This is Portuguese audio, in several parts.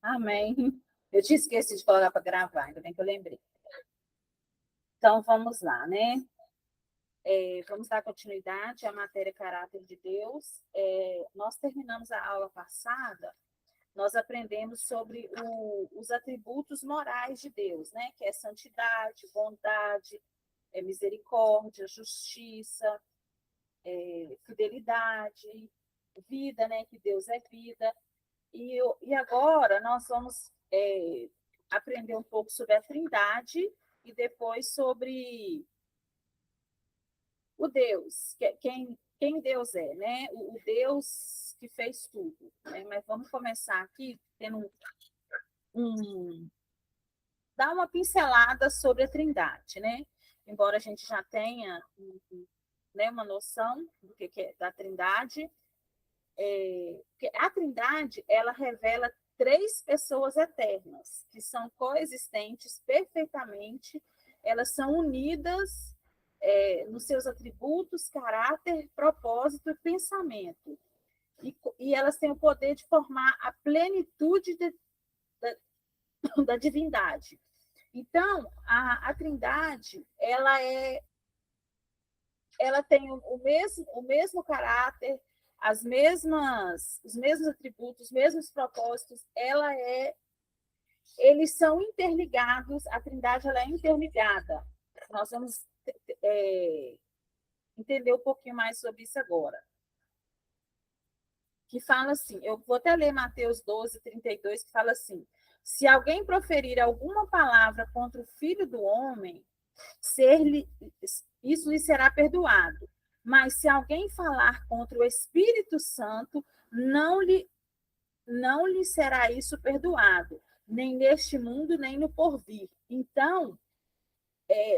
Amém. Eu tinha esquecido de colocar para gravar, ainda bem que eu lembrei. Então, vamos lá, né? Vamos dar continuidade à matéria Caráter de Deus. Nós terminamos a aula passada, nós aprendemos sobre os atributos morais de Deus, né? Que é santidade, bondade, misericórdia, justiça, fidelidade, vida, né? Que Deus é vida. E agora nós vamos aprender um pouco sobre a Trindade e depois sobre o Deus, quem Deus é, né? O Deus que fez tudo. Né? Mas vamos começar aqui tendo dar uma pincelada sobre a Trindade, né? Embora a gente já tenha né, uma noção do que é da Trindade, porque a Trindade ela revela três pessoas eternas que são coexistentes perfeitamente, elas são unidas nos seus atributos, caráter, propósito e pensamento. E elas têm o poder de formar a plenitude da divindade. Então, a Trindade, ela tem o mesmo caráter, os mesmos atributos, os mesmos propósitos, eles são interligados, a Trindade ela é interligada. Nós vamos entender um pouquinho mais sobre isso agora. Que fala assim, eu vou até ler Mateus 12, 32, que fala assim, se alguém proferir alguma palavra contra o Filho do Homem, isso lhe será perdoado. Mas se alguém falar contra o Espírito Santo, não lhe será isso perdoado, nem neste mundo, nem no porvir. Então,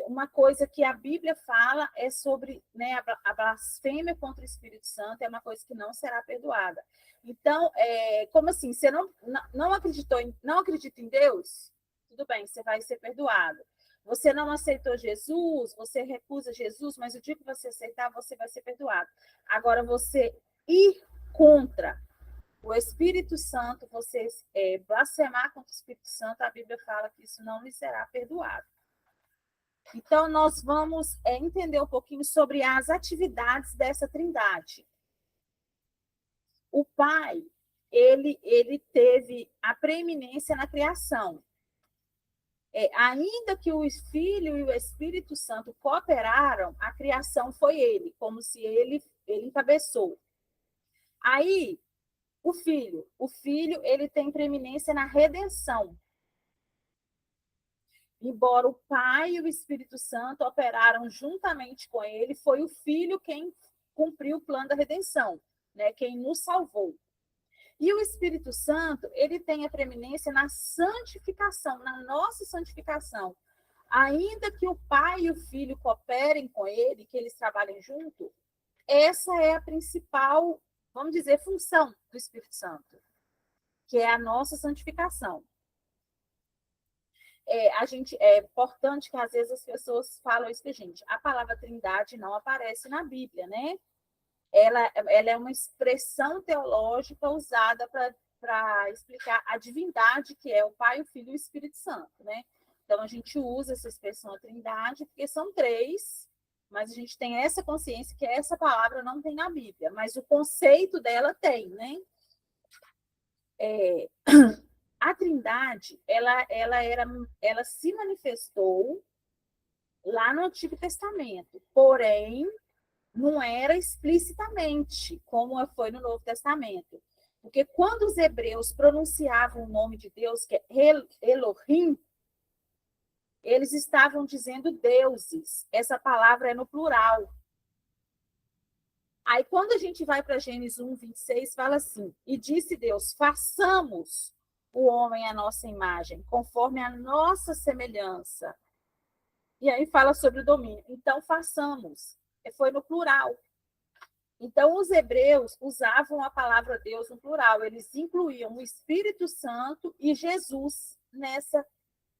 uma coisa que a Bíblia fala é sobre, né, a blasfêmia contra o Espírito Santo, é uma coisa que não será perdoada. Então, como assim? Você não acredita em Deus? Tudo bem, você vai ser perdoado. Você não aceitou Jesus, você recusa Jesus, mas o dia que você aceitar, você vai ser perdoado. Agora, você ir contra o Espírito Santo, você blasfemar contra o Espírito Santo, a Bíblia fala que isso não lhe será perdoado. Então, nós vamos entender um pouquinho sobre as atividades dessa Trindade. O Pai, ele teve a preeminência na criação. Ainda que o Filho e o Espírito Santo cooperaram, a criação foi ele, como se ele encabeçou. Aí, o Filho, ele tem preeminência na redenção. Embora o Pai e o Espírito Santo operaram juntamente com ele, foi o Filho quem cumpriu o plano da redenção, né? Quem nos salvou. E o Espírito Santo, ele tem a preeminência na santificação, na nossa santificação. Ainda que o Pai e o Filho cooperem com ele, que eles trabalhem junto, essa é a principal, vamos dizer, função do Espírito Santo, que é a nossa santificação. É importante que às vezes as pessoas falam isso, gente, a palavra Trindade não aparece na Bíblia, né? Ela é uma expressão teológica usada para explicar a divindade, que é o Pai, o Filho e o Espírito Santo, né? Então, a gente usa essa expressão a Trindade, porque são três, mas a gente tem essa consciência que essa palavra não tem na Bíblia, mas o conceito dela tem, né? A Trindade, ela se manifestou lá no Antigo Testamento, porém, não era explicitamente como foi no Novo Testamento. Porque quando os hebreus pronunciavam o nome de Deus, que é Elohim, eles estavam dizendo deuses. Essa palavra é no plural. Aí, quando a gente vai para Gênesis 1, 26, fala assim, e disse Deus, façamos o homem à nossa imagem, conforme a nossa semelhança. E aí fala sobre o domínio. Então, façamos. Foi no plural. Então, os hebreus usavam a palavra Deus no plural. Eles incluíam o Espírito Santo e Jesus nessa,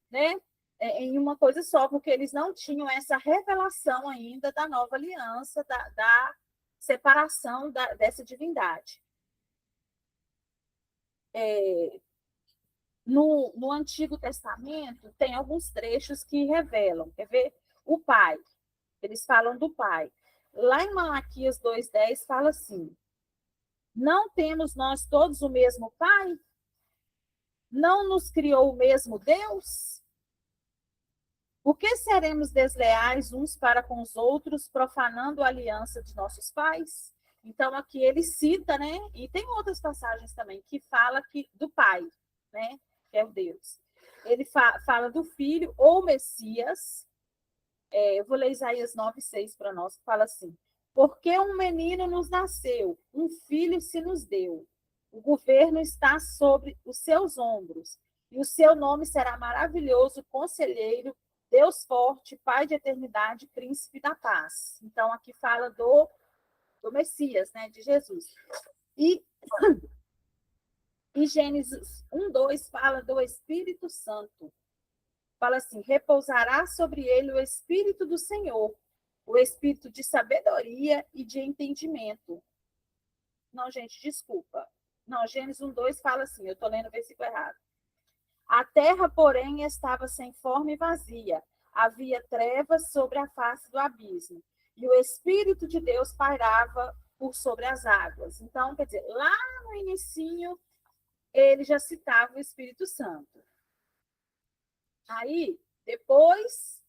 né, em uma coisa só, porque eles não tinham essa revelação ainda da nova aliança, da separação dessa divindade. No Antigo Testamento, tem alguns trechos que revelam, quer ver? O Pai, eles falam do Pai. Lá em Malaquias 2,10 fala assim: não temos nós todos o mesmo Pai? Não nos criou o mesmo Deus? Por que seremos desleais uns para com os outros, profanando a aliança de nossos pais? Então, aqui ele cita, né? E tem outras passagens também que fala do Pai, né? Que é o Deus. Ele fala do Filho ou Messias. Eu vou ler Isaías 9,6 para nós, que fala assim: porque um menino nos nasceu, um filho se nos deu. O governo está sobre os seus ombros, e o seu nome será maravilhoso, conselheiro, Deus forte, Pai de eternidade, príncipe da paz. Então, aqui fala do Messias, né, de Jesus. E Gênesis 1,2 fala do Espírito Santo. Fala assim: repousará sobre ele o Espírito do Senhor, o Espírito de sabedoria e de entendimento. Não, gente, desculpa. Não, Gênesis 1,2 fala assim, eu estou lendo o versículo errado. A terra, porém, estava sem forma e vazia. Havia trevas sobre a face do abismo. E o Espírito de Deus pairava por sobre as águas. Então, quer dizer, lá no inicinho, ele já citava o Espírito Santo. Aí, depois,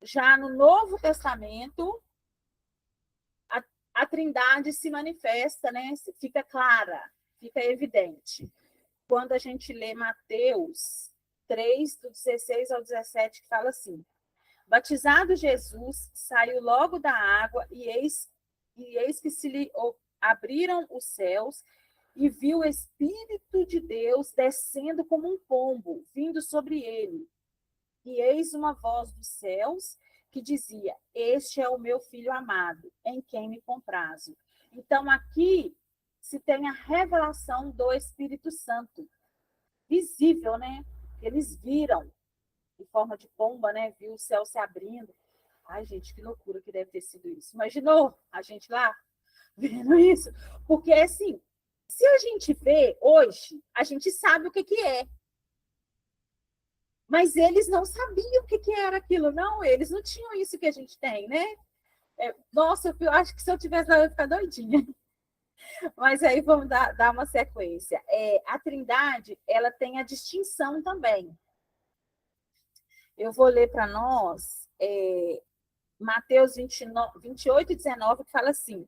já no Novo Testamento, a Trindade se manifesta, né? Fica clara, fica evidente. Quando a gente lê Mateus 3, do 16 ao 17, que fala assim: batizado Jesus, saiu logo da água, e eis que se lhe abriram os céus, e viu o Espírito de Deus descendo como um pombo, vindo sobre ele. E eis uma voz dos céus que dizia: este é o meu filho amado, em quem me comprazo. Então, aqui se tem a revelação do Espírito Santo, visível, né? Eles viram, em forma de pomba, né? Viu o céu se abrindo. Ai, gente, que loucura que deve ter sido isso. Imaginou a gente lá vendo isso? Porque, assim, se a gente vê hoje, a gente sabe o que é. Mas eles não sabiam o que era aquilo, não. Eles não tinham isso que a gente tem, né? Nossa, eu acho que se eu tivesse lá, eu ia ficar doidinha. Mas aí vamos dar uma sequência. A Trindade, ela tem a distinção também. Eu vou ler para nós Mateus 28,19, que fala assim: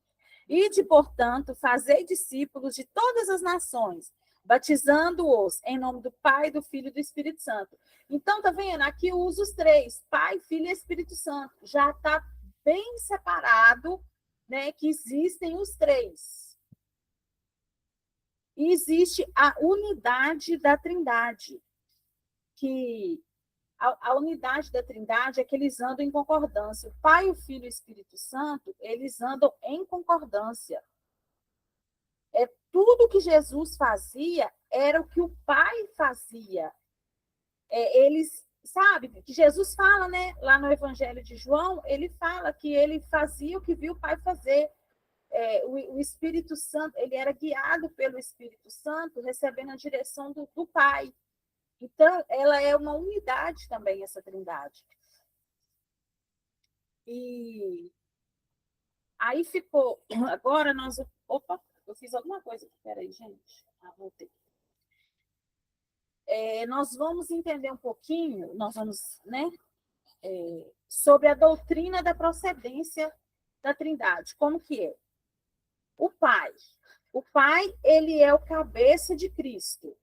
ide, portanto, fazei discípulos de todas as nações, batizando-os em nome do Pai, do Filho e do Espírito Santo. Então, tá vendo? Aqui usa os três: Pai, Filho e Espírito Santo. Já está bem separado, né, que existem os três. E existe a unidade da Trindade, que a unidade da Trindade é que eles andam em concordância. O Pai, o Filho e o Espírito Santo, eles andam em concordância. Tudo que Jesus fazia era o que o Pai fazia. Eles, sabe, que Jesus fala, né, lá no Evangelho de João, ele fala que ele fazia o que viu o Pai fazer. O Espírito Santo, ele era guiado pelo Espírito Santo, recebendo a direção do Pai. Então, ela é uma unidade também, essa Trindade. E aí ficou. Agora nós. Opa, eu fiz alguma coisa aqui. Peraí, gente. Voltei. Nós vamos entender um pouquinho, nós vamos, né? Sobre a doutrina da procedência da Trindade. Como que é? O Pai. O Pai, ele é o cabeça de Cristo.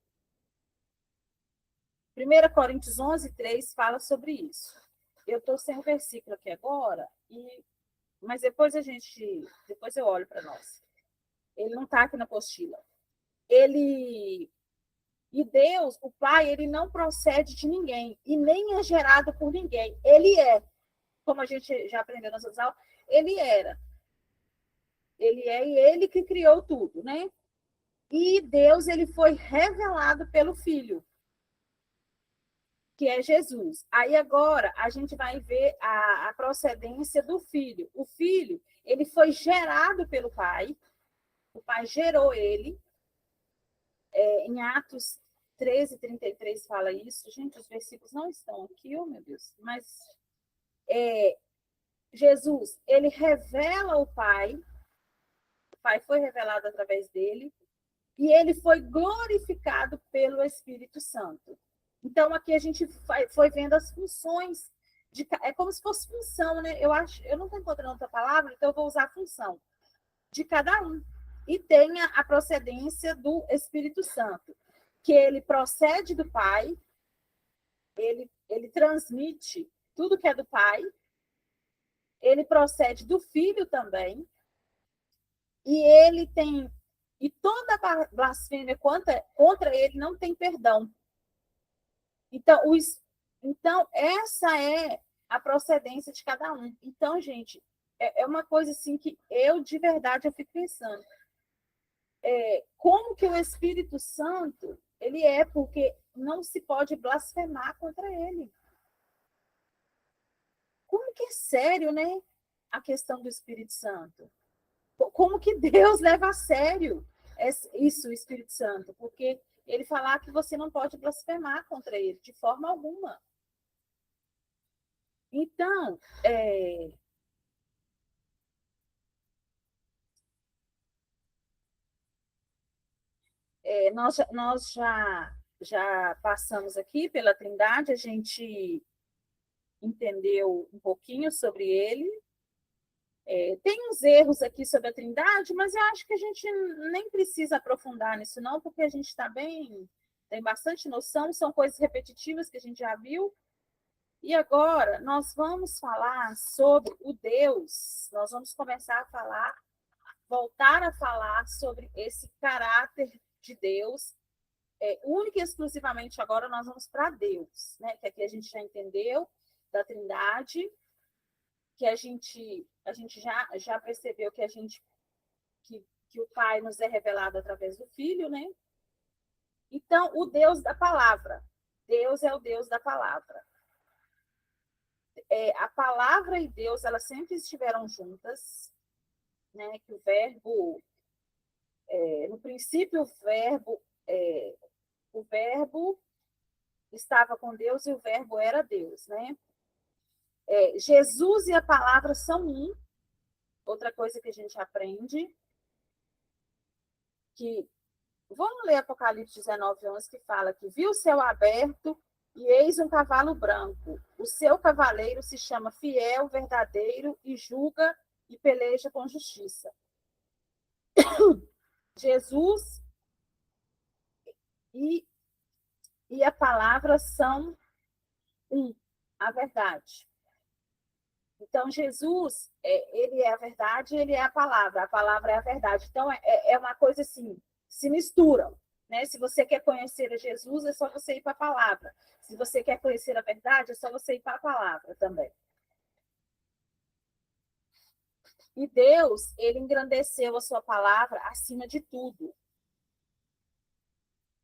1 Coríntios 11:3 fala sobre isso. Eu estou sem o versículo aqui agora, mas depois eu olho para nós. Ele não está aqui na apostila. E Deus, o Pai, ele não procede de ninguém e nem é gerado por ninguém. Ele é, como a gente já aprendeu nas outras aulas, ele era. Ele é e ele que criou tudo, né? E Deus, ele foi revelado pelo Filho, que é Jesus. Aí agora a gente vai ver a procedência do Filho. O Filho, ele foi gerado pelo Pai, o Pai gerou ele, em Atos 13:33 fala isso. Gente, os versículos não estão aqui, oh meu Deus. Mas Jesus, ele revela o Pai foi revelado através dele, e ele foi glorificado pelo Espírito Santo. Então, aqui a gente foi vendo as funções, é como se fosse função, né? Eu não estou encontrando outra palavra, então eu vou usar a função de cada um. E tenha a procedência do Espírito Santo, que ele procede do Pai, ele transmite tudo que é do Pai, ele procede do Filho também, e ele tem. E toda blasfêmia contra ele não tem perdão. Então, essa é a procedência de cada um. Então, gente, é uma coisa assim que eu, de verdade, eu fico pensando. Como que o Espírito Santo, ele é, porque não se pode blasfemar contra ele. Como que é sério, né? A questão do Espírito Santo. Como que Deus leva a sério isso, o Espírito Santo? Porque ele falar que você não pode blasfemar contra ele, de forma alguma. Então, nós já passamos aqui pela Trindade, a gente entendeu um pouquinho sobre ele. Tem uns erros aqui sobre a Trindade, mas eu acho que a gente nem precisa aprofundar nisso, não, porque a gente está bem, tem bastante noção, são coisas repetitivas que a gente já viu. E agora nós vamos falar sobre o Deus, nós vamos começar a falar, voltar a falar sobre esse caráter de Deus. Única e exclusivamente agora nós vamos para Deus, né? Que aqui a gente já entendeu da Trindade, que a gente já percebeu que o Pai nos é revelado através do Filho, né? Então, o Deus da palavra. Deus é o Deus da palavra. A palavra e Deus, elas sempre estiveram juntas, né? Que o verbo, no princípio, o verbo estava com Deus e o verbo era Deus, né? Jesus e a palavra são um. Outra coisa que a gente aprende, que vamos ler Apocalipse 19:11, que fala que viu o céu aberto e eis um cavalo branco. O seu cavaleiro se chama Fiel, Verdadeiro, e julga e peleja com justiça. Jesus e a palavra são um, a verdade. Então, Jesus, ele é a verdade, ele é a palavra é a verdade. Então, é uma coisa assim, se misturam. Né? Se você quer conhecer a Jesus, é só você ir para a palavra. Se você quer conhecer a verdade, é só você ir para a palavra também. E Deus, ele engrandeceu a sua palavra acima de tudo.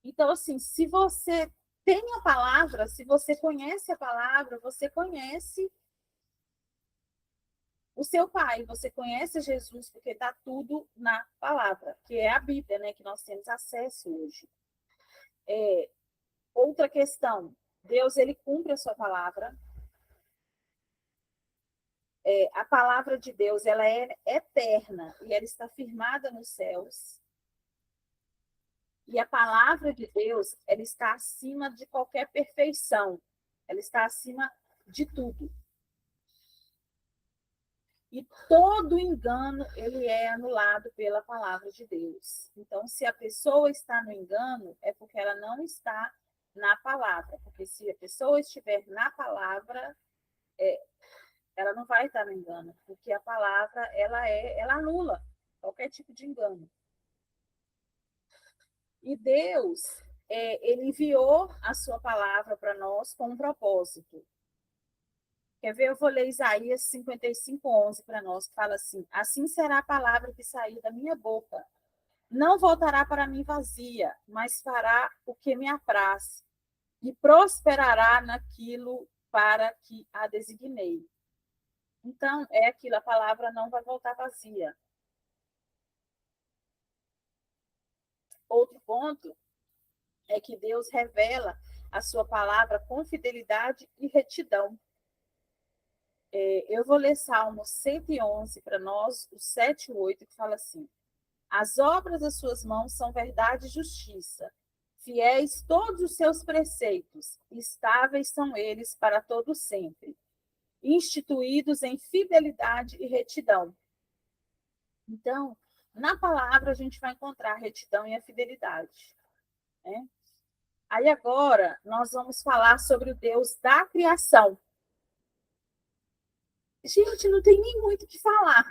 Então, assim, se você tem a palavra, se você conhece a palavra, você conhece o seu Pai, você conhece Jesus, porque está tudo na palavra, que é a Bíblia, né, que nós temos acesso hoje. Outra questão, Deus, ele cumpre a sua palavra. A palavra de Deus, ela é eterna e ela está firmada nos céus. E a palavra de Deus, ela está acima de qualquer perfeição. Ela está acima de tudo. E todo engano, ele é anulado pela palavra de Deus. Então, se a pessoa está no engano, é porque ela não está na palavra. Porque se a pessoa estiver na palavra, ela não vai estar no engano. Porque a palavra, ela anula qualquer tipo de engano. E Deus, ele enviou a sua palavra para nós com um propósito. Quer ver? Eu vou ler Isaías 55:11 para nós, que fala assim: assim será a palavra que sair da minha boca. Não voltará para mim vazia, mas fará o que me apraz, e prosperará naquilo para que a designei. Então, é aquilo, a palavra não vai voltar vazia. Outro ponto é que Deus revela a sua palavra com fidelidade e retidão. Eu vou ler Salmo 111 para nós, o 7 e 8, que fala assim: as obras das suas mãos são verdade e justiça. Fiéis todos os seus preceitos, estáveis são eles para todo sempre, instituídos em fidelidade e retidão. Então, na palavra a gente vai encontrar a retidão e a fidelidade, né? Aí agora nós vamos falar sobre o Deus da criação. Gente, não tem nem muito o que falar.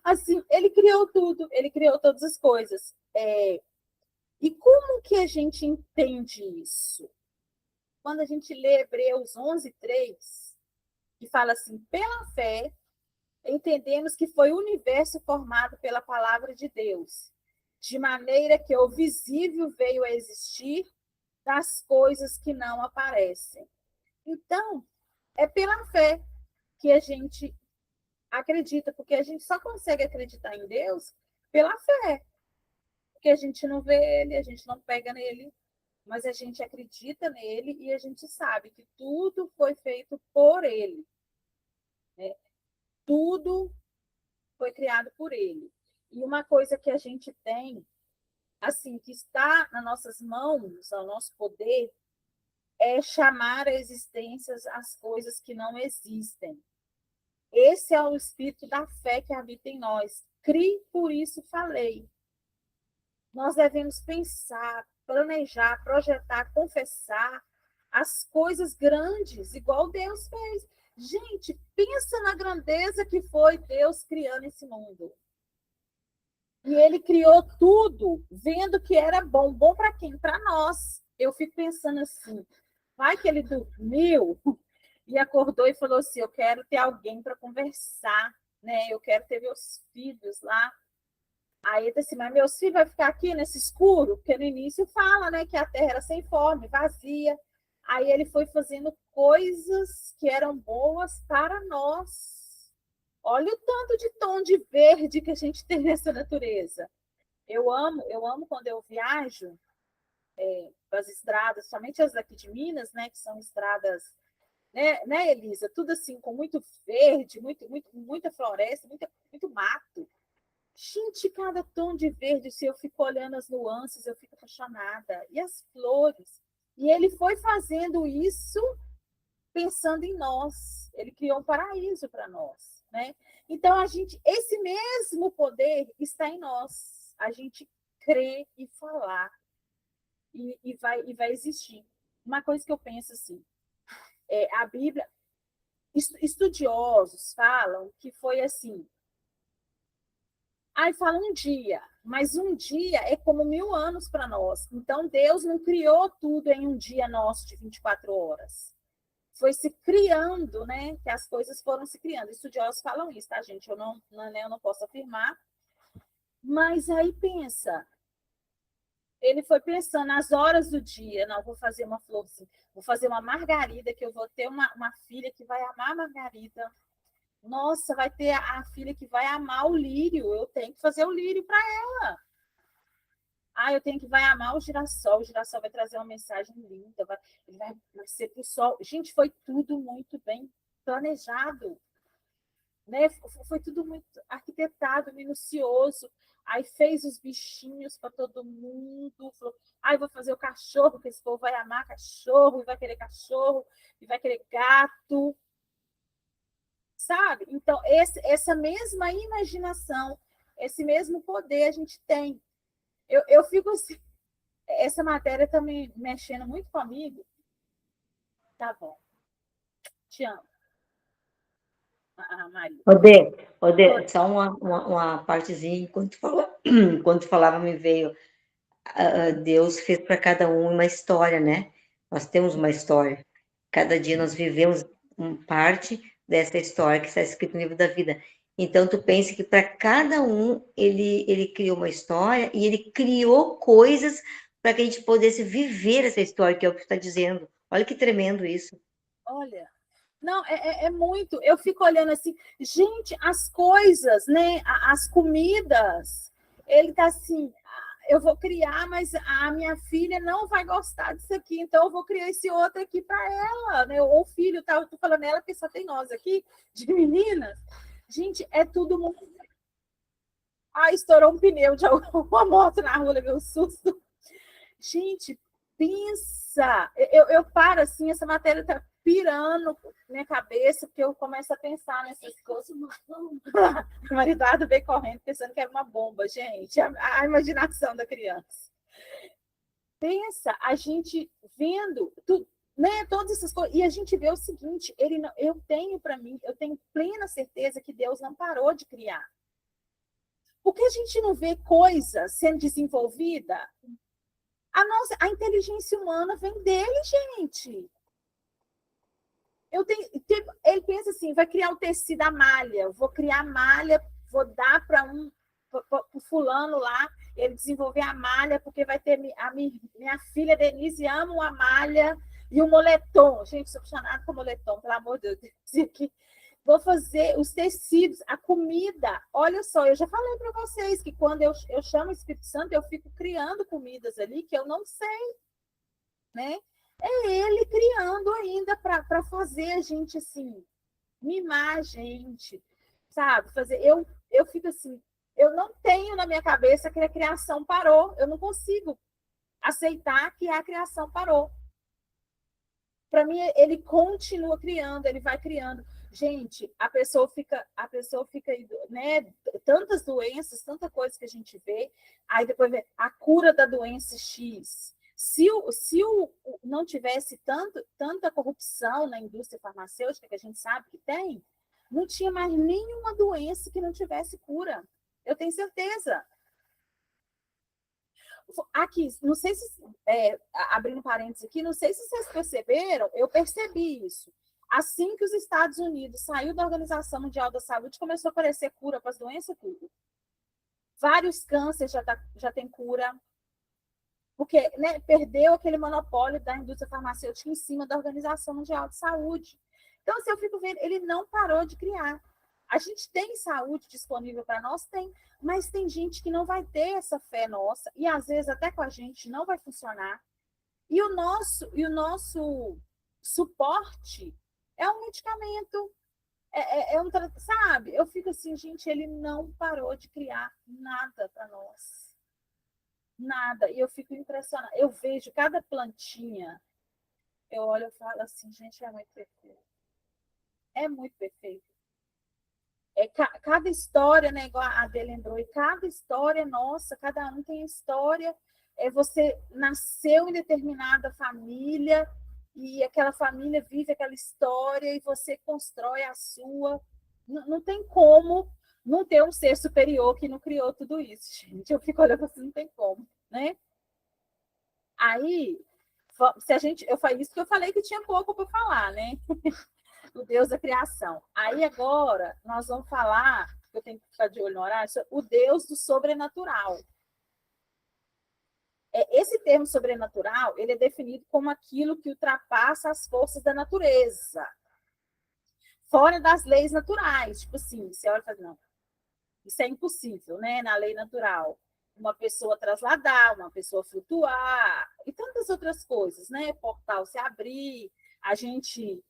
Assim, ele criou tudo, ele criou todas as coisas. E como que a gente entende isso? Quando a gente lê Hebreus 11:3, que fala assim: pela fé, entendemos que foi o universo formado pela palavra de Deus, de maneira que o visível veio a existir das coisas que não aparecem. Então, é pela fé que a gente acredita, porque a gente só consegue acreditar em Deus pela fé, porque a gente não vê ele, a gente não pega nele, mas a gente acredita nele e a gente sabe que tudo foi feito por ele, né? Tudo foi criado por ele. E uma coisa que a gente tem, assim, que está nas nossas mãos, ao nosso poder, é chamar a existência as coisas que não existem. Esse é o espírito da fé que habita em nós. Crie, por isso falei. Nós devemos pensar, planejar, projetar, confessar as coisas grandes, igual Deus fez. Gente, pensa na grandeza que foi Deus criando esse mundo. E ele criou tudo, vendo que era bom. Bom para quem? Para nós. Eu fico pensando assim, vai que ele dormiu e acordou e falou assim, eu quero ter alguém para conversar, né? Eu quero ter meus filhos lá. Aí ele disse assim, mas meus filhos vão ficar aqui nesse escuro? Porque no início fala, né, que a terra era sem forma, vazia. Aí ele foi fazendo coisas que eram boas para nós. Olha o tanto de tom de verde que a gente tem nessa natureza. Eu amo quando eu viajo as estradas, somente as daqui de Minas, né, que são estradas, né, Elisa? Tudo assim, com muito verde, muita floresta, muito mato. Gente, cada tom de verde, se eu fico olhando as nuances, eu fico apaixonada. E as flores. E ele foi fazendo isso pensando em nós. Ele criou um paraíso para nós, né? Então, esse mesmo poder está em nós. A gente crer e falar. E vai existir. Uma coisa que eu penso assim, a Bíblia, estudiosos falam que foi assim, aí fala um dia, mas um dia é como 1000 anos para nós. Então, Deus não criou tudo em um dia nosso de 24 horas. Foi se criando, né? Que as coisas foram se criando. Estudiosos falam isso, tá, gente? Eu não posso afirmar. Mas aí pensa, ele foi pensando nas horas do dia, não, vou fazer uma florzinha, vou fazer uma margarida, que eu vou ter uma filha que vai amar a margarida. Nossa, vai ter a filha que vai amar o lírio, eu tenho que fazer o lírio para ela. Eu tenho que vai amar o girassol vai trazer uma mensagem linda, ele vai nascer para o sol. Gente, foi tudo muito bem planejado, né? Foi tudo muito arquitetado, minucioso. Aí fez os bichinhos para todo mundo. Falou, vou fazer o cachorro, porque esse povo vai amar cachorro, e vai querer gato. Sabe? Então, essa mesma imaginação, esse mesmo poder a gente tem. Eu fico assim, essa matéria está me mexendo muito comigo. Tá bom. Te amo. Maria. Odê, só uma partezinha, enquanto tu falava, me veio, Deus fez para cada um uma história, né? Nós temos uma história. Cada dia nós vivemos parte dessa história que está escrita no livro da vida. Então, tu pensa que para cada um, ele criou uma história e ele criou coisas para que a gente pudesse viver essa história, que é o que tu está dizendo. Olha que tremendo isso. Olha, não, é muito. Eu fico olhando assim, gente, as coisas, né? As comidas, ele tá assim. eu vou criar, mas a minha filha não vai gostar disso aqui, então eu vou criar esse outro aqui para ela, né? Ou filho, tá? Eu tô falando ela, porque só tem nós aqui, de meninas. Gente, é tudo muito. Ah, estourou um pneu de uma moto na rua, levei um susto. Gente, pensa. Eu paro assim, essa matéria tá pirando na minha cabeça, porque eu começo a pensar nessas coisas. O marido veio correndo pensando que era uma bomba, gente. A imaginação da criança. Pensa, a gente vendo tudo, né, todas essas coisas, e a gente vê o seguinte, ele não, eu tenho para mim, eu tenho plena certeza que Deus não parou de criar. Porque a gente não vê coisa sendo desenvolvida? A inteligência humana vem dele, gente. Ele pensa assim, vai criar o tecido, a malha, vou criar a malha, vou dar para o fulano lá, ele desenvolver a malha, porque vai ter minha filha Denise ama a malha e o moletom. Gente, sou apaixonada por moletom, pelo amor de Deus. Vou fazer os tecidos, a comida. Olha só, eu já falei para vocês que quando eu chamo o Espírito Santo, eu fico criando comidas ali que eu não sei, né? É ele criando ainda para fazer a gente assim, mimar a gente, sabe? Fazer. Eu fico assim, eu não tenho na minha cabeça que a criação parou, eu não consigo aceitar que a criação parou. Para mim, ele continua criando, ele vai criando. Gente, a pessoa fica, né? Tantas doenças, tanta coisa que a gente vê, aí depois vê a cura da doença X. Se não tivesse tanta corrupção na indústria farmacêutica, que a gente sabe que tem, não tinha mais nenhuma doença que não tivesse cura. Eu tenho certeza. Aqui, não sei se, abrindo parênteses aqui, não sei se vocês perceberam, eu percebi isso. Assim que os Estados Unidos saiu da Organização Mundial da Saúde, começou a aparecer cura para as doenças, tudo. Vários cânceres já tem cura, porque, né, perdeu aquele monopólio da indústria farmacêutica em cima da Organização Mundial de Saúde. Então, se eu fico vendo, ele não parou de criar. A gente tem saúde disponível para nós? Tem, mas tem gente que não vai ter essa fé nossa, e às vezes até com a gente não vai funcionar. E o nosso suporte é um medicamento, sabe? Eu fico assim, gente, ele não parou de criar nada para nós. Nada. E eu fico impressionada. Eu vejo cada plantinha, eu olho e falo assim, gente, é muito perfeito. É muito perfeito. Cada história, né, igual a Adê lembrou, e cada história nossa, cada um tem história. Você nasceu em determinada família e aquela família vive aquela história e você constrói a sua. Não tem como não ter um ser superior que não criou tudo isso, gente. Eu fico olhando assim, não tem como, né? Aí, eu falei isso porque eu falei que tinha pouco para falar, né? O Deus da criação. Aí agora nós vamos falar, eu tenho que ficar de olho no horário, o Deus do sobrenatural. Esse termo sobrenatural, ele é definido como aquilo que ultrapassa as forças da natureza, fora das leis naturais. Tipo assim, você olha e fala, não, isso é impossível, né? Na lei natural. Uma pessoa trasladar, uma pessoa flutuar, e tantas outras coisas, né? Portal se abrir, a gente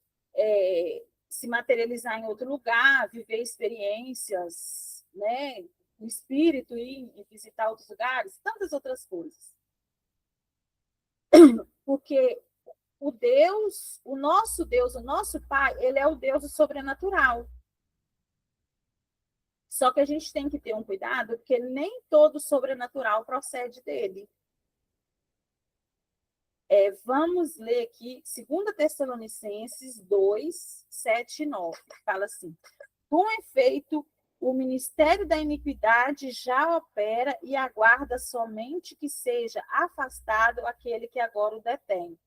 se materializar em outro lugar, viver experiências, né? O espírito ir visitar outros lugares, tantas outras coisas. Porque o nosso Pai, ele é o Deus do sobrenatural. Só que a gente tem que ter um cuidado, porque nem todo sobrenatural procede dele. Vamos ler aqui 2 Tessalonicenses 2, 7 e 9. Fala assim: com efeito, o ministério da iniquidade já opera e aguarda somente que seja afastado aquele que agora o detém.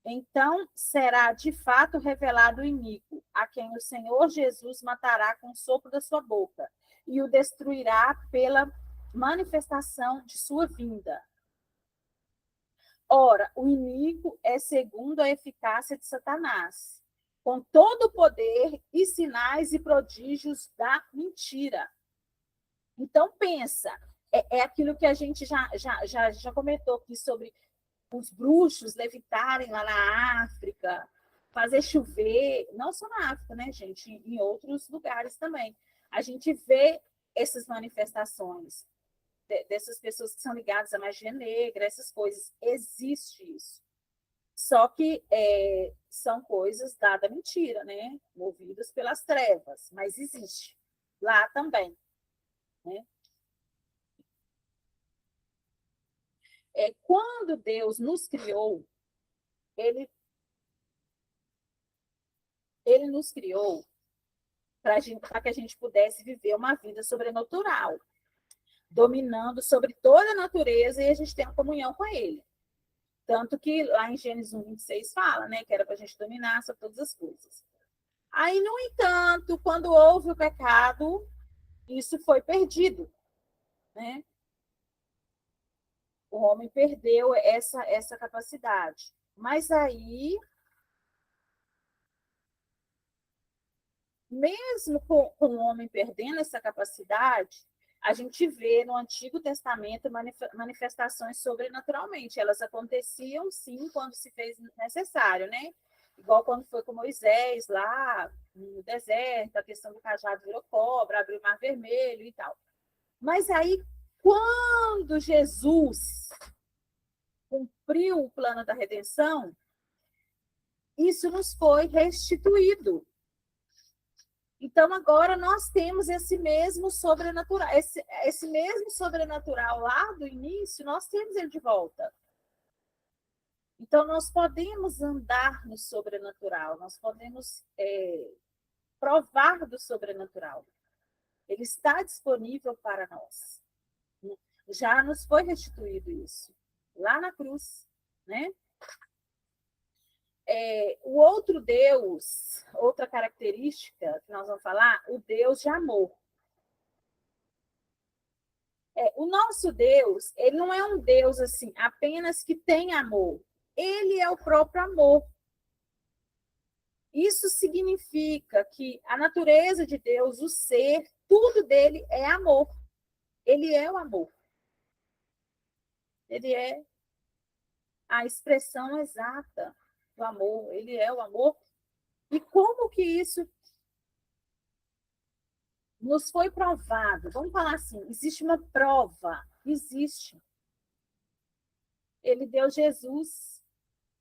Então será de fato revelado o iníquo, a quem o Senhor Jesus matará com o sopro da sua boca, e o destruirá pela manifestação de sua vinda. Ora, o iníquo é segundo a eficácia de Satanás, com todo o poder e sinais e prodígios da mentira. Então pensa, É aquilo que a gente já comentou aqui sobre os bruxos levitarem lá na África, fazer chover, não só na África, né, gente? Em outros lugares também. A gente vê essas manifestações dessas pessoas que são ligadas à magia negra, essas coisas. Existe isso. Só que são coisas dadas mentira, né? Movidas pelas trevas, mas existe lá também, né? Quando Deus nos criou, ele nos criou para que a gente pudesse viver uma vida sobrenatural, dominando sobre toda a natureza e a gente tem uma comunhão com ele. Tanto que lá em Gênesis 1:26 fala, né, que era para a gente dominar sobre todas as coisas. Aí, no entanto, quando houve o pecado, isso foi perdido, né? O homem perdeu essa capacidade. Mas aí, mesmo com o homem perdendo essa capacidade, a gente vê no Antigo Testamento manifestações sobrenaturalmente. Elas aconteciam, sim, quando se fez necessário, né? Igual quando foi com Moisés lá no deserto, a questão do cajado virou cobra, abriu o mar vermelho e tal. Mas aí, quando Jesus cumpriu o plano da redenção, isso nos foi restituído. Então, agora nós temos esse mesmo sobrenatural, esse mesmo sobrenatural lá do início, nós temos ele de volta. Então, nós podemos andar no sobrenatural, nós podemos provar do sobrenatural. Ele está disponível para nós. Já nos foi restituído isso, lá na cruz, né? O outro Deus, outra característica que nós vamos falar, o Deus de amor. O nosso Deus, ele não é um Deus assim, apenas que tem amor. Ele é o próprio amor. Isso significa que a natureza de Deus, o ser, tudo dele é amor. Ele é o amor. Ele é a expressão exata do amor. Ele é o amor. E como que isso nos foi provado? Vamos falar assim, existe uma prova. Existe. Ele deu Jesus,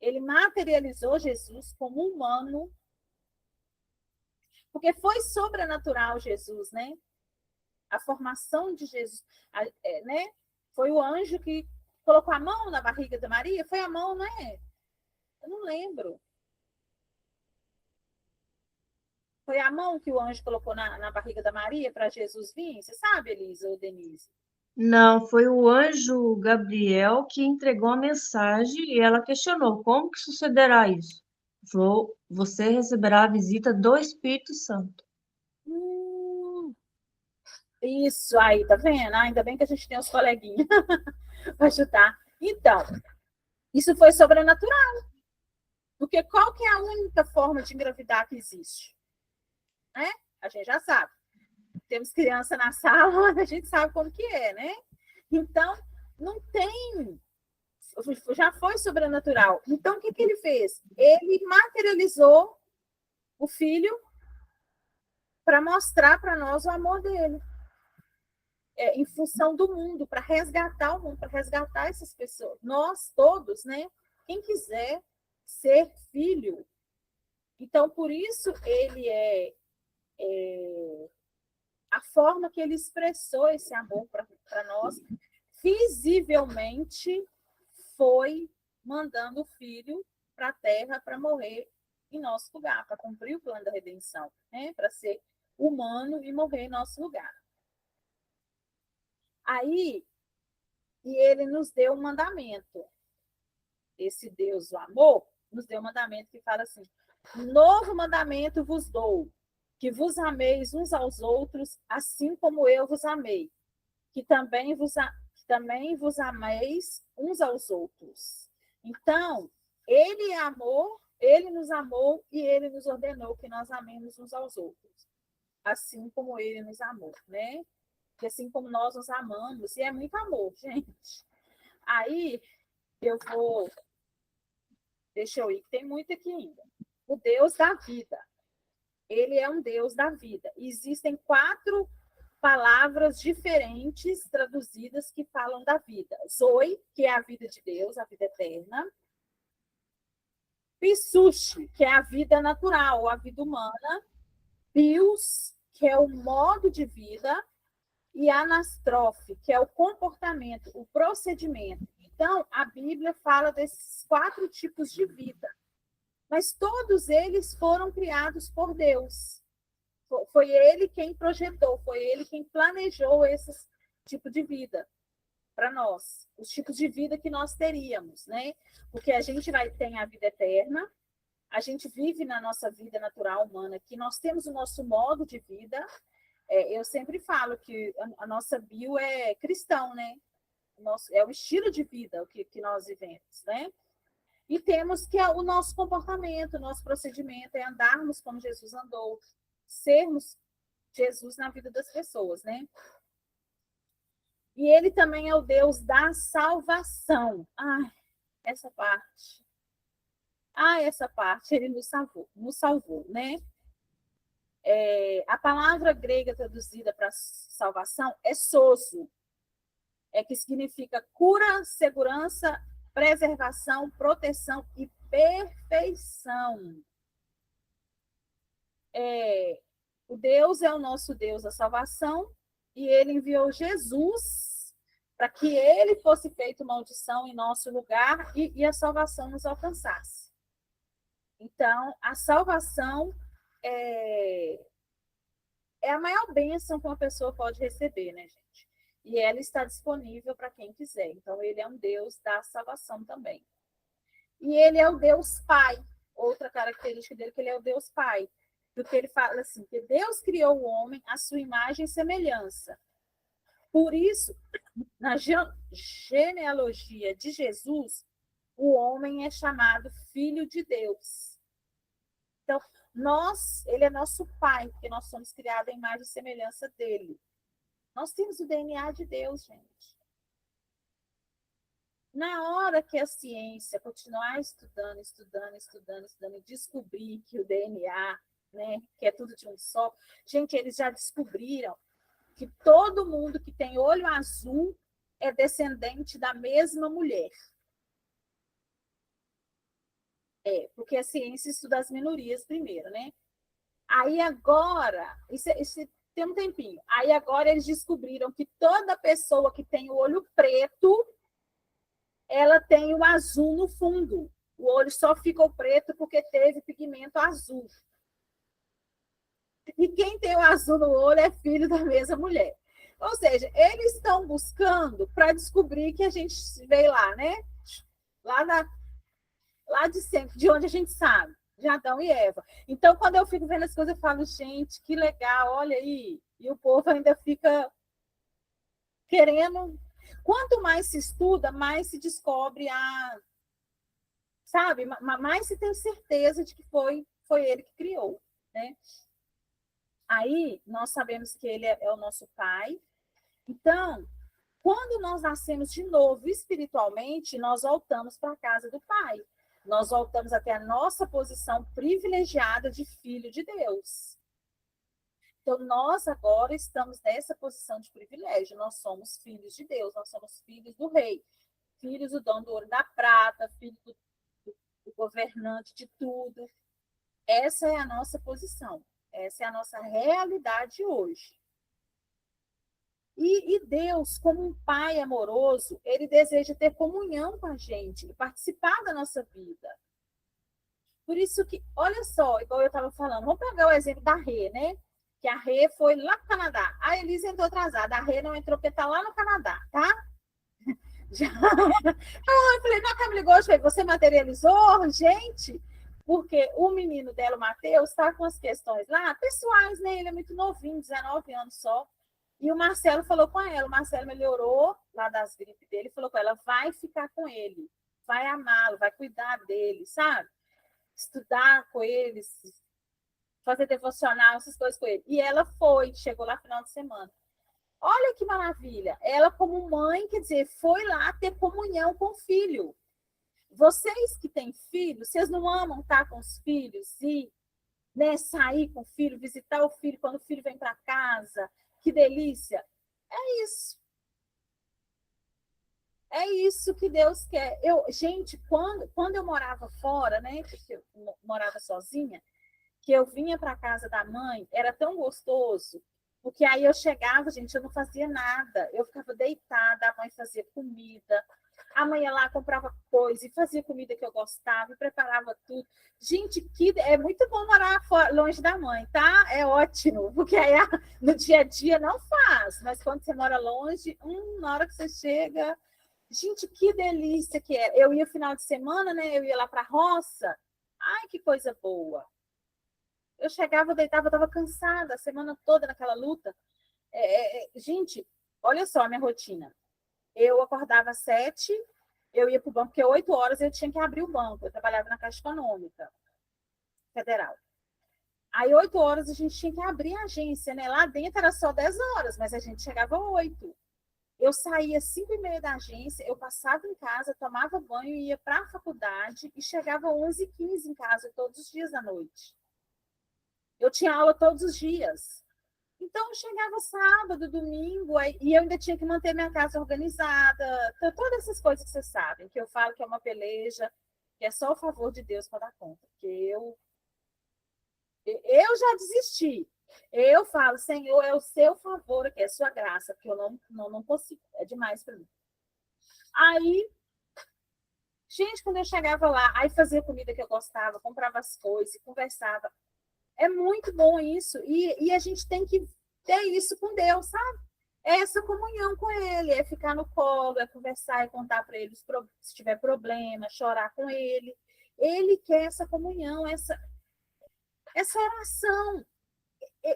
ele materializou Jesus como humano, porque foi sobrenatural Jesus, né? A formação de Jesus, né? Foi o anjo que colocou a mão na barriga da Maria, foi a mão, né? Eu não lembro. Foi a mão que o anjo colocou na barriga da Maria para Jesus vir? Você sabe, Elisa ou Denise? Não, foi o anjo Gabriel que entregou a mensagem e ela questionou: como que sucederá isso? Falou: você receberá a visita do Espírito Santo. Isso aí, tá vendo? Ainda bem que a gente tem os coleguinhas para ajudar. Então, isso foi sobrenatural. Porque qual que é a única forma de engravidar que existe? Né? A gente já sabe. Temos criança na sala, a gente sabe como que é, né? Então, não tem... Já foi sobrenatural. Então, o que ele fez? Ele materializou o filho para mostrar para nós o amor dele. Em função do mundo, para resgatar o mundo, para resgatar essas pessoas. Nós todos, né? Quem quiser ser filho. Então, por isso, ele a forma que ele expressou esse amor para nós, visivelmente, foi mandando o filho para a terra para morrer em nosso lugar, para cumprir o plano da redenção, né? Para ser humano e morrer em nosso lugar. Aí, e ele nos deu um mandamento. Esse Deus, o amor, nos deu um mandamento que fala assim: novo mandamento vos dou, que vos ameis uns aos outros, assim como eu vos amei, que também vos ameis uns aos outros. Então, ele é amor, ele nos amou e ele nos ordenou que nós amemos uns aos outros, assim como ele nos amou, né? que assim como nós nos amamos, e é muito amor, gente. Aí eu vou. Deixa eu ir, que tem muito aqui ainda. O Deus da vida. Ele é um Deus da vida. Existem 4 palavras diferentes traduzidas que falam da vida. Zoe, que é a vida de Deus, a vida eterna. Pisuche, que é a vida natural, a vida humana. Bios, que é o modo de vida. E anastrofe, que é o comportamento, o procedimento. Então, a Bíblia fala desses 4 tipos de vida. Mas todos eles foram criados por Deus. Foi ele quem projetou, foi ele quem planejou esse tipo de vida para nós, os tipos de vida que nós teríamos, né? Porque a gente ter a vida eterna, a gente vive na nossa vida natural humana, que nós temos o nosso modo de vida. Eu sempre falo que a nossa bio é cristão, né? É o estilo de vida que nós vivemos, né? E temos que o nosso comportamento, o nosso procedimento é andarmos como Jesus andou, sermos Jesus na vida das pessoas, né? E ele também é o Deus da salvação. Ai, essa parte. Essa parte, ele nos salvou, né? A palavra grega traduzida para salvação é sozo, que significa cura, segurança, preservação, proteção e perfeição. O Deus é o nosso Deus da salvação e ele enviou Jesus para que ele fosse feito maldição em nosso lugar e a salvação nos alcançasse. Então, a salvação é a maior bênção que uma pessoa pode receber, né, gente? E ela está disponível para quem quiser. Então, ele é um Deus da salvação também. E ele é o Deus Pai. Outra característica dele é que ele é o Deus Pai. Porque ele fala assim, que Deus criou o homem à sua imagem e semelhança. Por isso, na genealogia de Jesus, o homem é chamado filho de Deus. Então, ele é nosso pai, porque nós somos criados à imagem e semelhança dele. Nós temos o DNA de Deus, gente. Na hora que a ciência continuar estudando e descobrir que o DNA, né, que é tudo de um só, gente, eles já descobriram que todo mundo que tem olho azul é descendente da mesma mulher. Porque a ciência estuda as minorias primeiro, né? Aí agora, isso tem um tempinho, aí agora eles descobriram que toda pessoa que tem o olho preto, ela tem o azul no fundo. O olho só ficou preto porque teve pigmento azul. E quem tem o azul no olho é filho da mesma mulher. Ou seja, eles estão buscando para descobrir que a gente veio lá, né? Lá de sempre, de onde a gente sabe, de Adão e Eva. Então, quando eu fico vendo as coisas, eu falo, gente, que legal, olha aí. E o povo ainda fica querendo. Quanto mais se estuda, mais se descobre sabe? Mais se tem certeza de que foi ele que criou, né? Aí, nós sabemos que ele é o nosso pai. Então, quando nós nascemos de novo espiritualmente, nós voltamos para a casa do Pai. Nós voltamos até a nossa posição privilegiada de filho de Deus. Então, nós agora estamos nessa posição de privilégio. Nós somos filhos de Deus, nós somos filhos do rei, filhos do dono do ouro e da prata, filhos do governante de tudo. Essa é a nossa posição. Essa é a nossa realidade hoje. E Deus, como um pai amoroso, ele deseja ter comunhão com a gente e participar da nossa vida. Por isso que, olha só, igual eu estava falando, vamos pegar o exemplo da Rê, né? Que a Rê foi lá para o Canadá. A Elisa entrou atrasada, a Rê não entrou porque está lá no Canadá, tá? Já. Eu falei, não, a Camila ligou, você materializou, gente? Porque o menino dela, o Matheus, está com as questões lá, pessoais, né? Ele é muito novinho, 19 anos só. E o Marcelo falou com ela, o Marcelo melhorou lá das gripes dele, falou com ela, vai ficar com ele, vai amá-lo, vai cuidar dele, sabe? Estudar com ele, fazer devocional, essas coisas com ele. E ela foi, chegou lá no final de semana. Olha que maravilha. Ela, como mãe, quer dizer, foi lá ter comunhão com o filho. Vocês que têm filhos, vocês não amam estar com os filhos e, né, sair com o filho, visitar o filho quando o filho vem para casa? Que delícia. É isso. É isso que Deus quer. Gente, quando eu morava fora, né, porque eu morava sozinha, que eu vinha para casa da mãe, era tão gostoso, porque aí eu chegava, gente, eu não fazia nada, eu ficava deitada, a mãe fazia comida, a mãe ia lá, comprava coisa e fazia comida que eu gostava e preparava tudo. Gente, é muito bom morar longe da mãe, tá? É ótimo, porque aí no dia a dia não faz, mas quando você mora longe, na hora que você chega, gente, que delícia que é. Eu ia final de semana, né? Eu ia lá para a roça. Ai, que coisa boa. Eu chegava, deitava, estava cansada a semana toda naquela luta. Gente, olha só a minha rotina. Eu acordava às 7, eu ia para o banco, porque 8 horas eu tinha que abrir o banco. Eu trabalhava na Caixa Econômica Federal. Aí, 8 horas, a gente tinha que abrir a agência, né? Lá dentro era só 10 horas, mas a gente chegava às 8. Eu saía às 5h30 da agência, eu passava em casa, tomava banho, ia para a faculdade e chegava às 11h15 em casa, todos os dias à noite. Eu tinha aula todos os dias. Então, eu chegava sábado, domingo, e eu ainda tinha que manter minha casa organizada. Então, todas essas coisas que vocês sabem, que eu falo que é uma peleja, que é só o favor de Deus para dar conta. Porque eu já desisti. Eu falo, Senhor, é o seu favor, que é a sua graça, porque eu não consigo. É demais para mim. Aí, gente, quando eu chegava lá, aí fazia comida que eu gostava, comprava as coisas, conversava. É muito bom isso. E a gente tem que ter isso com Deus, sabe? É essa comunhão com Ele, é ficar no colo, é conversar, é contar para Ele se tiver problema, chorar com Ele. Ele quer essa comunhão, essa oração.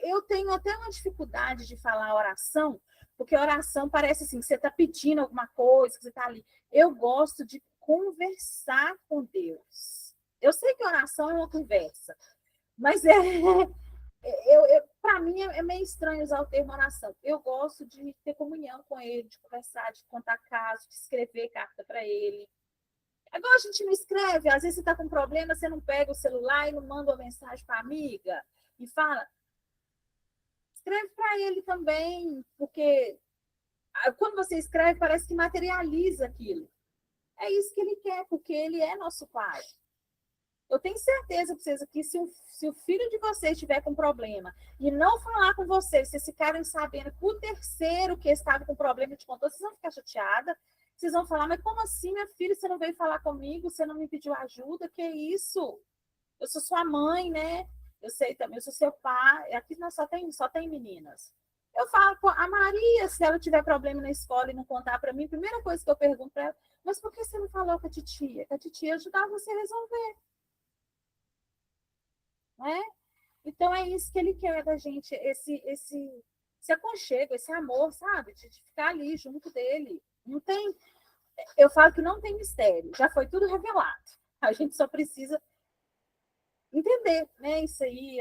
Eu tenho até uma dificuldade de falar oração, porque oração parece assim, que você está pedindo alguma coisa, que você está ali. Eu gosto de conversar com Deus. Eu sei que oração é uma conversa, mas para mim é meio estranho usar o termo oração. Eu gosto de ter comunhão com ele, de conversar, de contar casos, de escrever carta para ele. Agora a gente não escreve, às vezes você está com problema, você não pega o celular e não manda uma mensagem para a amiga e fala. Escreve para ele também, porque quando você escreve, parece que materializa aquilo. É isso que ele quer, porque ele é nosso pai. Eu tenho certeza para vocês aqui, se o filho de vocês estiver com problema e não falar com vocês, vocês ficarem sabendo que o terceiro que estava com problema te contou, vocês vão ficar chateadas. Vocês vão falar, mas como assim, minha filha, você não veio falar comigo, você não me pediu ajuda? Que isso? Eu sou sua mãe, né? Eu sei também, eu sou seu pai. Aqui nós só tem meninas. Eu falo com a Maria, se ela tiver problema na escola e não contar para mim, a primeira coisa que eu pergunto para ela, mas por que você não falou com a titia? Que a titia ajudava você a resolver. Né? Então é isso que ele quer da gente, esse aconchego, esse amor, sabe? De ficar ali junto dele. Não tem, eu falo que não tem mistério, já foi tudo revelado. A gente só precisa entender, né? Isso aí,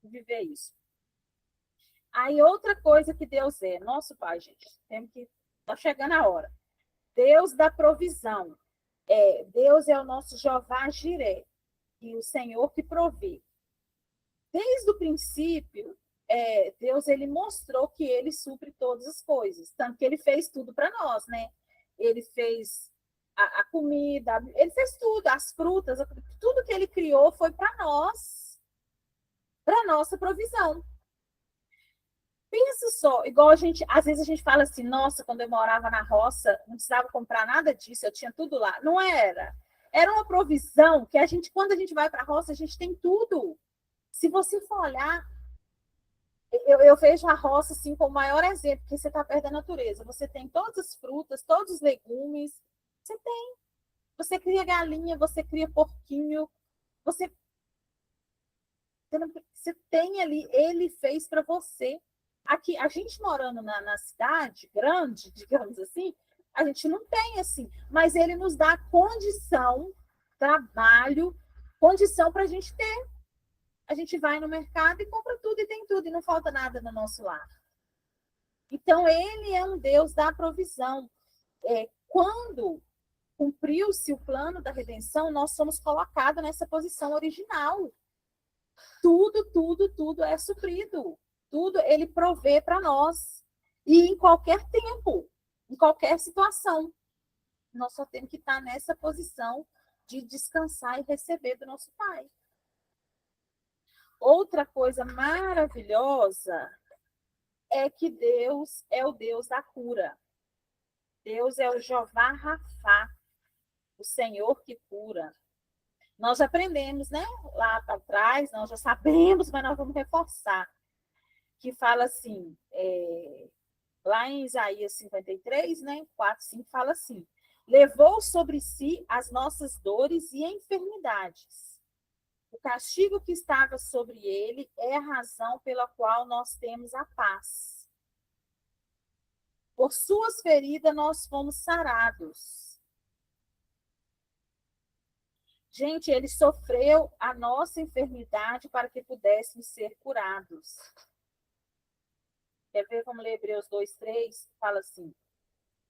viver isso. Aí outra coisa que Deus é, nosso Pai, gente, temos que tá chegando a hora. Deus da provisão. Deus é o nosso Jeová Jiré, e o Senhor que provê. Desde o princípio, Deus ele mostrou que ele supre todas as coisas, tanto que ele fez tudo para nós, né? Ele fez a comida, ele fez tudo, as frutas, tudo que ele criou foi para nós, para nossa provisão. Pensa só, igual às vezes a gente fala assim, nossa, quando eu morava na roça, não precisava comprar nada disso, eu tinha tudo lá. Não era. Era uma provisão que quando a gente vai para a roça, a gente tem tudo. Se você for olhar, eu vejo a roça assim como o maior exemplo, porque você está perto da natureza. Você tem todas as frutas, todos os legumes, você tem. Você cria galinha, você cria porquinho, você tem ali, ele fez para você. Aqui, a gente morando na cidade grande, digamos assim, a gente não tem assim, mas ele nos dá condição, trabalho, condição para a gente ter. A gente vai no mercado e compra tudo e tem tudo, e não falta nada no nosso lar. Então, ele é um Deus da provisão. Quando cumpriu-se o plano da redenção, nós somos colocados nessa posição original. Tudo é suprido. Tudo ele provê para nós. E em qualquer tempo, em qualquer situação. Nós só temos que estar nessa posição de descansar e receber do nosso Pai. Outra coisa maravilhosa é que Deus é o Deus da cura. Deus é o Jeová Rafá, o Senhor que cura. Nós aprendemos, né? Lá para trás, nós já sabemos, mas nós vamos reforçar. Que fala assim, lá em Isaías 53, né? 4, 5, fala assim: levou sobre si as nossas dores e enfermidades. O castigo que estava sobre ele é a razão pela qual nós temos a paz. Por suas feridas nós fomos sarados. Gente, ele sofreu a nossa enfermidade para que pudéssemos ser curados. Quer ver como lê Hebreus 2:3? Fala assim: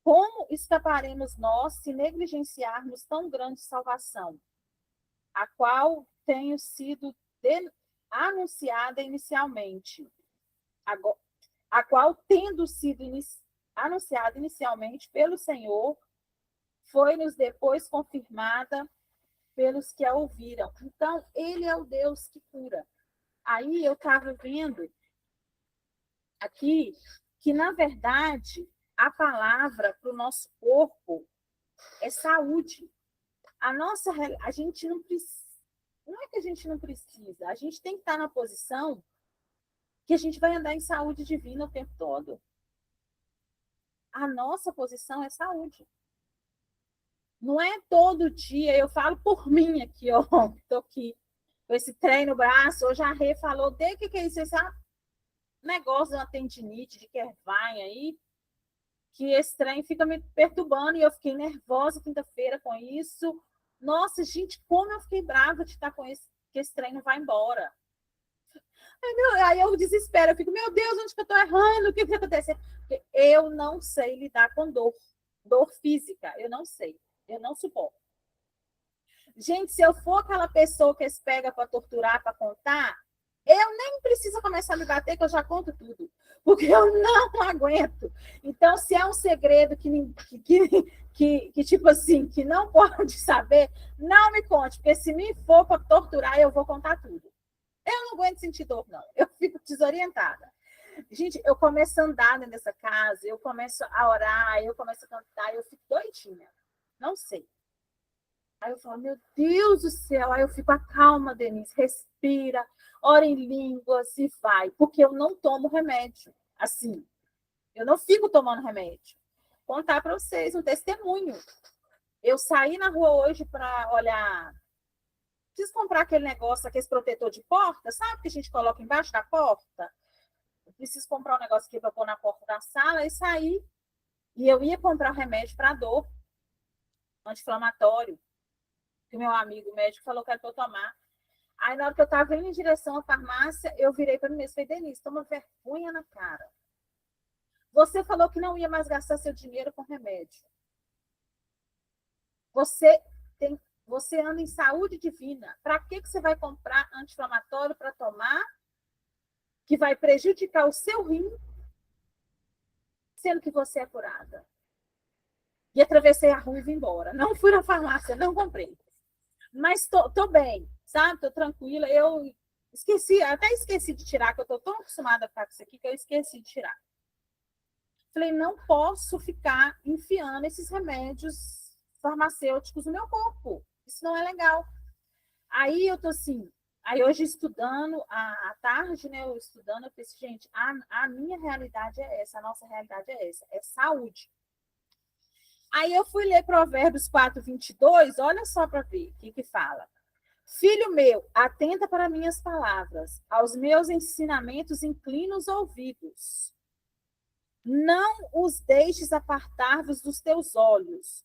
como escaparemos nós se negligenciarmos tão grande salvação, a qual tenho sido anunciada inicialmente, a qual, tendo sido anunciada inicialmente pelo Senhor, foi-nos depois confirmada pelos que a ouviram. Então, ele é o Deus que cura. Aí eu estava vendo aqui que, na verdade, a palavra para o nosso corpo é saúde. A gente não precisa, não é que a gente não precisa, a gente tem que estar na posição que a gente vai andar em saúde divina o tempo todo. A nossa posição é saúde. Não é todo dia, eu falo por mim aqui, ó, estou aqui com esse trem no braço, hoje a Rê falou, o que é isso? Esse negócio de uma tendinite, de Kervine aí, que esse trem fica me perturbando, e eu fiquei nervosa quinta-feira com isso. Nossa, gente, como eu fiquei brava de estar com esse, que esse trem não vai embora. Aí eu desespero, eu fico, meu Deus, onde que eu estou errando? O que está acontecendo? Porque eu não sei lidar com dor física, eu não sei. Eu não suporto. Gente, se eu for aquela pessoa que eles pegam para torturar, para contar, eu nem preciso começar a me bater, que eu já conto tudo. Porque eu não aguento. Então, se é um segredo que tipo assim, que não pode saber, não me conte. Porque se me for para torturar, eu vou contar tudo. Eu não aguento sentir dor, não. Eu fico desorientada. Gente, eu começo a andar nessa casa, eu começo a orar, eu começo a cantar, eu fico doidinha. Não sei. Aí eu falo, meu Deus do céu. Aí eu fico, acalma, Denise, respira, ora em línguas e vai. Porque eu não tomo remédio. Assim, eu não fico tomando remédio. Vou contar para vocês um testemunho. Eu saí na rua hoje para olhar. Preciso comprar aquele negócio, aquele protetor de porta, sabe? Que a gente coloca embaixo da porta. Eu preciso comprar um negócio aqui para pôr na porta da sala. E saí. E eu ia comprar um remédio para dor, anti-inflamatório, que o meu amigo médico falou que era para eu tomar. Aí, na hora que eu estava indo em direção à farmácia, eu virei para mim mesmo e falei, Denise, toma vergonha na cara. Você falou que não ia mais gastar seu dinheiro com remédio. Você anda em saúde divina. Para que você vai comprar anti-inflamatório para tomar, que vai prejudicar o seu rim, sendo que você é curada? E atravessei a rua e vim embora. Não fui na farmácia, não comprei. Mas tô bem, sabe? Tô tranquila. Eu até esqueci de tirar, que eu tô tão acostumada a ficar com isso aqui que eu esqueci de tirar. Falei, não posso ficar enfiando esses remédios farmacêuticos no meu corpo. Isso não é legal. Aí eu tô assim, aí hoje estudando, à tarde, né? Eu estudando, eu pensei, gente, a minha realidade é essa, a nossa realidade é essa, é saúde. Aí eu fui ler Provérbios 4:22, olha só para ver o que fala. Filho meu, atenta para minhas palavras, aos meus ensinamentos inclina os ouvidos. Não os deixes apartar-vos dos teus olhos,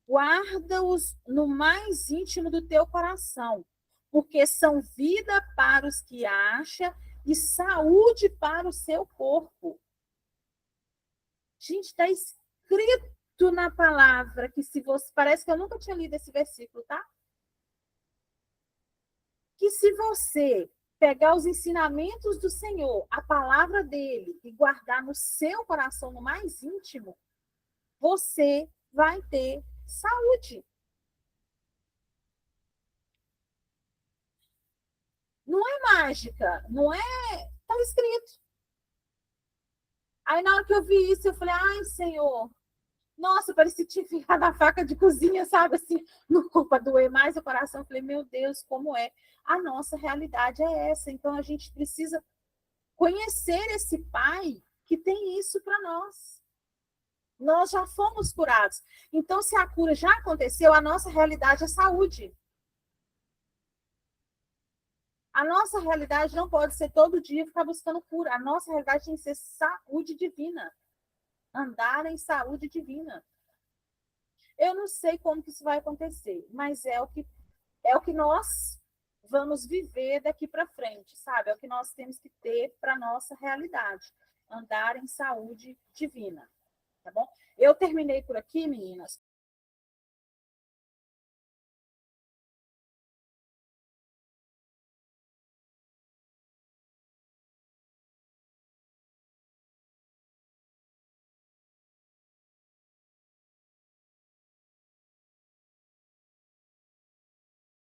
guarda-os no mais íntimo do teu coração, porque são vida para os que acham e saúde para o seu corpo. Gente, está escrito na palavra que se você... Parece que eu nunca tinha lido esse versículo, tá? Que se você pegar os ensinamentos do Senhor, a palavra dele, e guardar no seu coração, no mais íntimo, você vai ter saúde. Não é mágica, não é... Está escrito. Aí, na hora que eu vi isso, eu falei, ai, Senhor, nossa, parecia que tinha ficado a faca de cozinha, sabe, assim, no corpo a doer mais o coração. Eu falei, meu Deus, como é? A nossa realidade é essa. Então, a gente precisa conhecer esse Pai que tem isso para nós. Nós já fomos curados. Então, se a cura já aconteceu, a nossa realidade é saúde. A nossa realidade não pode ser todo dia ficar buscando cura. A nossa realidade tem que ser saúde divina. Andar em saúde divina. Eu não sei como que isso vai acontecer, mas é o que nós vamos viver daqui para frente, sabe? É o que nós temos que ter para a nossa realidade. Andar em saúde divina. Tá bom? Eu terminei por aqui, meninas.